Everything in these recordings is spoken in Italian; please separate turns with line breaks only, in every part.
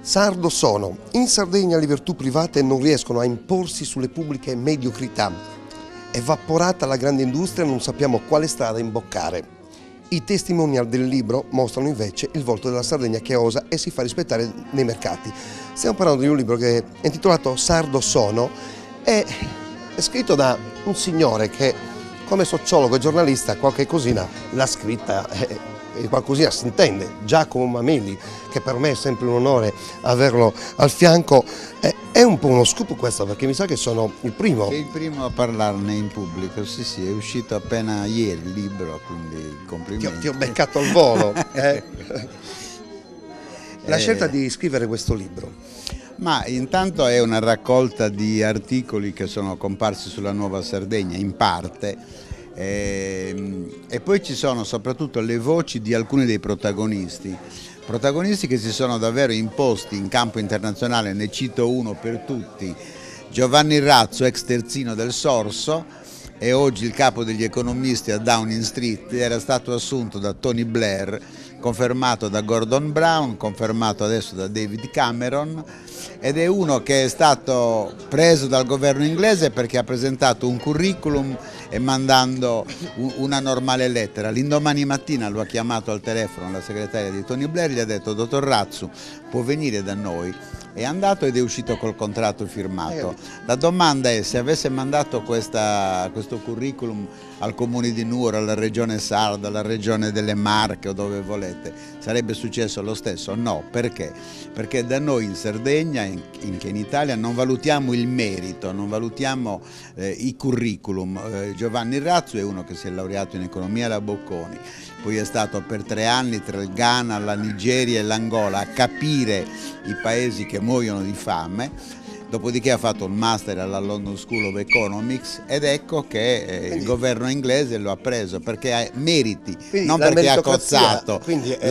Sardo sono. In Sardegna le virtù private non riescono a imporsi sulle pubbliche mediocrità. Evaporata la grande industria, non sappiamo quale strada imboccare. I testimonial del libro mostrano invece il volto della Sardegna che osa e si fa rispettare nei mercati. Stiamo parlando di un libro che è intitolato Sardo sono, è scritto da un signore che come sociologo e giornalista qualche cosina l'ha scritta e qualcosina si intende. Giacomo Mameli, che per me è sempre un onore averlo al fianco, è un po' uno scoop questo, perché mi sa che sono il primo.
Sei il primo a parlarne in pubblico, sì, è uscito appena ieri il libro, quindi complimenti.
Ti ho beccato al volo. La scelta di scrivere questo libro?
Ma intanto è una raccolta di articoli che sono comparsi sulla Nuova Sardegna, in parte, e poi ci sono soprattutto le voci di alcuni dei protagonisti che si sono davvero imposti in campo internazionale. Ne cito uno per tutti: Giovanni Razzo, ex terzino del Sorso e oggi il capo degli economisti a Downing Street, era stato assunto da Tony Blair, confermato da Gordon Brown, confermato adesso da David Cameron, ed è uno che è stato preso dal governo inglese perché ha presentato un curriculum e mandando una normale lettera. L'indomani mattina lo ha chiamato al telefono la segretaria di Tony Blair, gli ha detto: dottor Razzo, può venire da noi? È andato ed è uscito col contratto firmato. La domanda è: se avesse mandato questo curriculum al comune di Nuoro, alla regione Sarda, alla regione delle Marche o dove volete, sarebbe successo lo stesso? No, perché? Perché da noi in Sardegna, che in Italia, non valutiamo il merito, non valutiamo i curriculum. Giovanni Razzo è uno che si è laureato in economia alla Bocconi, poi è stato per 3 anni tra il Ghana, la Nigeria e l'Angola a capire i paesi che muoiono di fame, dopodiché ha fatto un master alla London School of Economics ed ecco che il governo inglese lo ha preso perché ha meriti, quindi non perché ha cozzato.
Quindi
è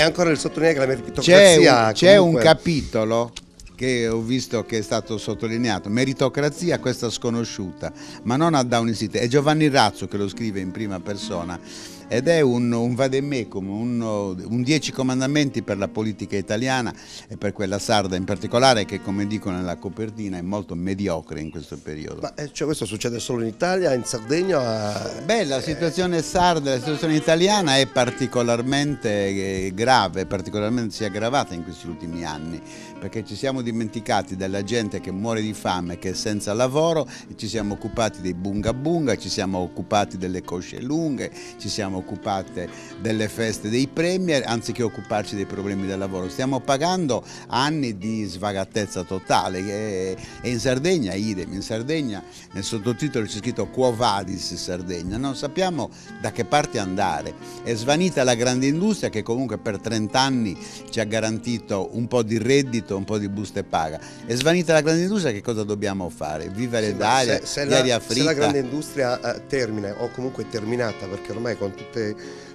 ancora il sottolineare che la meritocrazia
c'è un capitolo che ho visto che è stato sottolineato: meritocrazia, questa sconosciuta, ma non a Downing Street. È Giovanni Razzo che lo scrive in prima persona ed è un vademecum, un 10 comandamenti per la politica italiana e per quella sarda in particolare, che, come dico nella copertina, è molto mediocre in questo periodo.
Ma cioè, questo succede solo in Italia, in Sardegna?
Beh, la situazione sarda, la situazione italiana è particolarmente grave, particolarmente si è aggravata in questi ultimi anni, perché ci siamo dimenticati della gente che muore di fame, che è senza lavoro, e ci siamo occupati dei bunga bunga, ci siamo occupati delle cosce lunghe, ci siamo occupate delle feste dei premier, anziché occuparci dei problemi del lavoro. Stiamo pagando anni di svagatezza totale e in Sardegna idem. In Sardegna nel sottotitolo c'è scritto Quo vadis Sardegna, non sappiamo da che parte andare. È svanita la grande industria che comunque per 30 anni ci ha garantito un po' di reddito, un po' di busta e paga. È svanita la grande industria, che cosa dobbiamo fare? Vivere d'aria, di aria fritta?
Se la grande industria termina, o comunque è terminata, perché ormai con tutte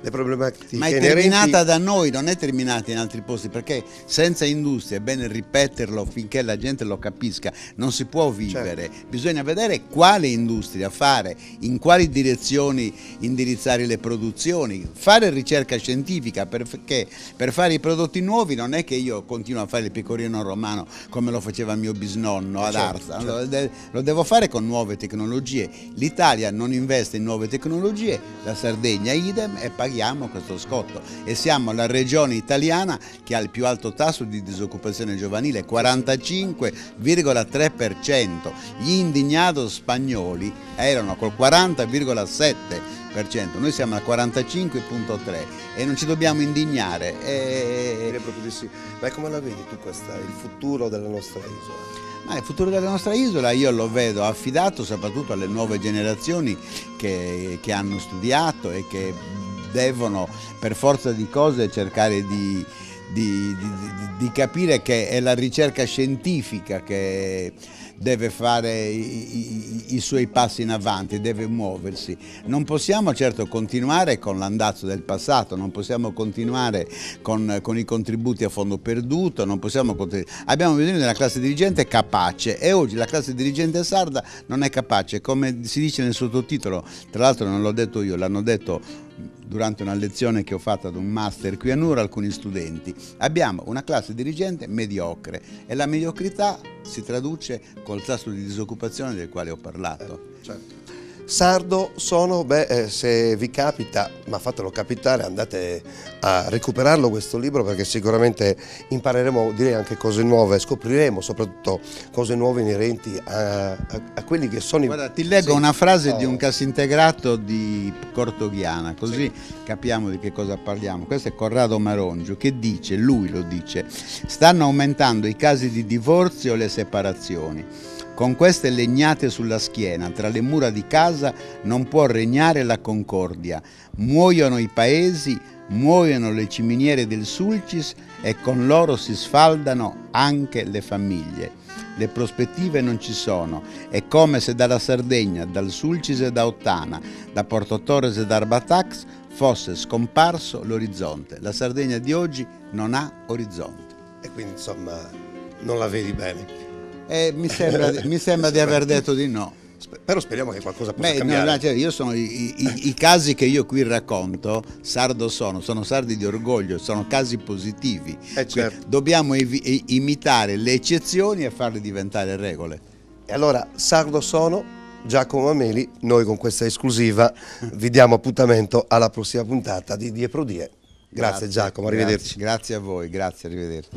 le problematiche
ma è terminata da noi, non è terminata in altri posti, perché senza industria, è bene ripeterlo finché la gente lo capisca, non si può vivere. Certo. Bisogna vedere quale industria fare, in quali direzioni indirizzare le produzioni, fare ricerca scientifica, perché per fare i prodotti nuovi non è che io continuo a fare il pecorino romano come lo faceva mio bisnonno ad Arza. Certo. Lo devo fare con nuove tecnologie. L'Italia non investe in nuove tecnologie, la Sardegna idem, e paghiamo questo scotto, e siamo la regione italiana che ha il più alto tasso di disoccupazione giovanile, 45,3%. Gli indignados spagnoli erano col 40,7%, noi siamo al 45,3% e non ci dobbiamo indignare.
Proprio di sì. Ma come la vedi tu il futuro della nostra isola?
Ma il futuro della nostra isola io lo vedo affidato soprattutto alle nuove generazioni che hanno studiato e che devono per forza di cose cercare di capire che è la ricerca scientifica che deve fare i suoi passi in avanti, deve muoversi. Non possiamo certo continuare con l'andazzo del passato, non possiamo continuare con i contributi a fondo perduto, non possiamo abbiamo bisogno di una classe dirigente capace, e oggi la classe dirigente sarda non è capace, come si dice nel sottotitolo. Tra l'altro non l'ho detto io, l'hanno detto durante una lezione che ho fatto ad un master qui a Nuoro, alcuni studenti. Abbiamo una classe dirigente mediocre e la mediocrità si traduce col tasso di disoccupazione del quale ho parlato.
Certo. Sardo sono, se vi capita, ma fatelo capitare, andate a recuperarlo questo libro, perché sicuramente impareremo, direi, anche cose nuove, scopriremo soprattutto cose nuove inerenti a quelli che sono
Guarda, ti leggo una frase di un cassintegrato di Cortoghiana, così capiamo di che cosa parliamo. Questo è Corrado Marongio che dice, lui lo dice: stanno aumentando i casi di divorzio e le separazioni. Con queste legnate sulla schiena, tra le mura di casa non può regnare la concordia. Muoiono i paesi, muoiono le ciminiere del Sulcis e con loro si sfaldano anche le famiglie. Le prospettive non ci sono, è come se dalla Sardegna, dal Sulcis e da Ottana, da Porto Torres e da Arbatax fosse scomparso l'orizzonte. La Sardegna di oggi non ha orizzonte.
E quindi insomma non la vedi bene.
Mi sembra di aver detto di no.
Però speriamo che qualcosa possa cambiare.
Cioè, io sono i casi che io qui racconto, sardo sono sardi di orgoglio, sono casi positivi.
Certo.
Dobbiamo imitare le eccezioni e farle diventare regole.
E allora, sardo sono, Giacomo Mameli, noi con questa esclusiva vi diamo appuntamento alla prossima puntata di Die Pro Die. Grazie Giacomo, arrivederci.
Grazie a voi, grazie, arrivederci.